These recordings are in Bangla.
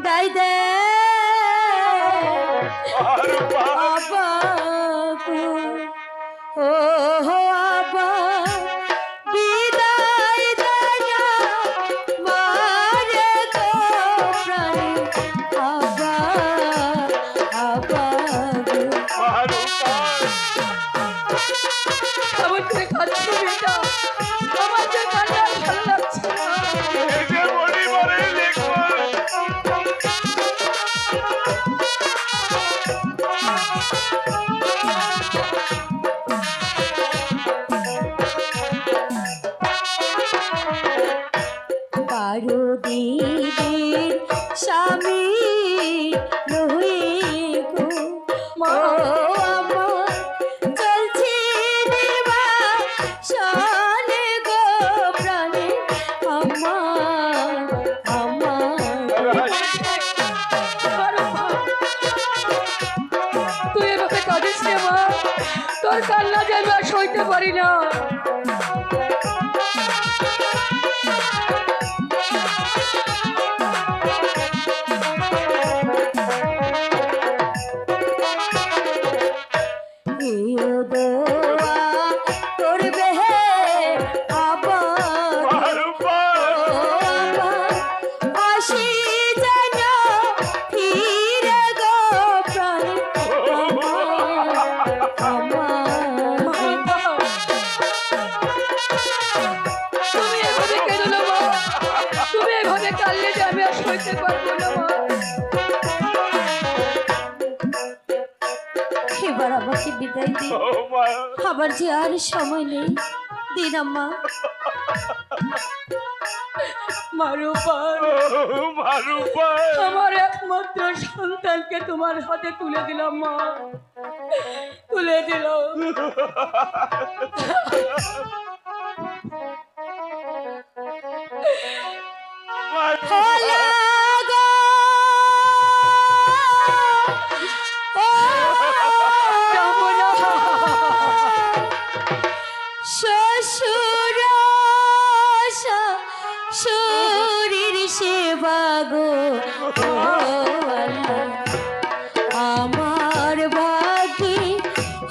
দাই দে ও আবা বিদায় দয়া মারে গো প্রাণে আবা আবা আমার থেকে কাঁদছো বেটা, আমার যে কান্না ভালো লাগছে না। কারো দিদির স্বামী রয়ে গো মা আমার চলছে নির্বাসনে গো প্রাণে আমার তুই এভাবে কাঁদিস রে মা, তোর কান্না যেন আর সইতে পারি না। কাললে যে আমি আর সইতে পারবো না মা। এবার আমাকে বিদায় দিন, আবার যে আর সময় নেই, দিন আম্মা। আমার একমাত্র সন্তানকে তোমার হাতে তুলে দিলাম মা, তুলে দিলাম। শ্বশুর শরীর সেবা গো আমার ভাগ্যে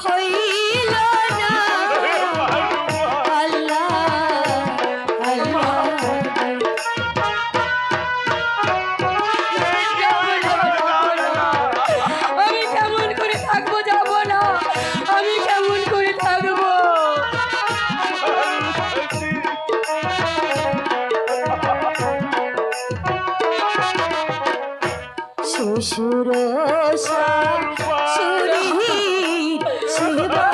হইল না আল্লাহ আল্লাহ। আমি কেমন করে থাকবো, যাবো না, আমি কেমন করে থাকবো। শ্বশুর শরীর সেবা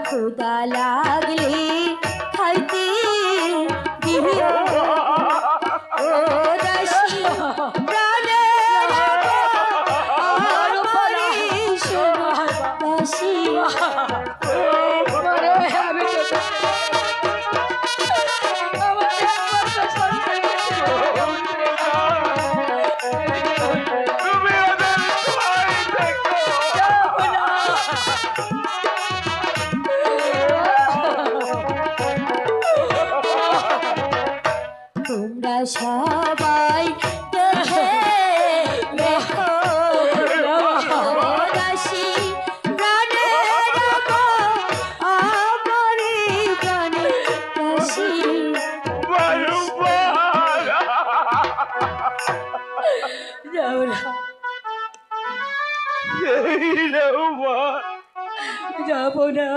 ক্ষুধা লাগলে খাইতে দিও ও দাসী প্রাণের আর শোনো দাসী। তোমরা সবাই দেখে দেখো দাসী প্রাণের আমার প্রাণে দাসী। যাবো না।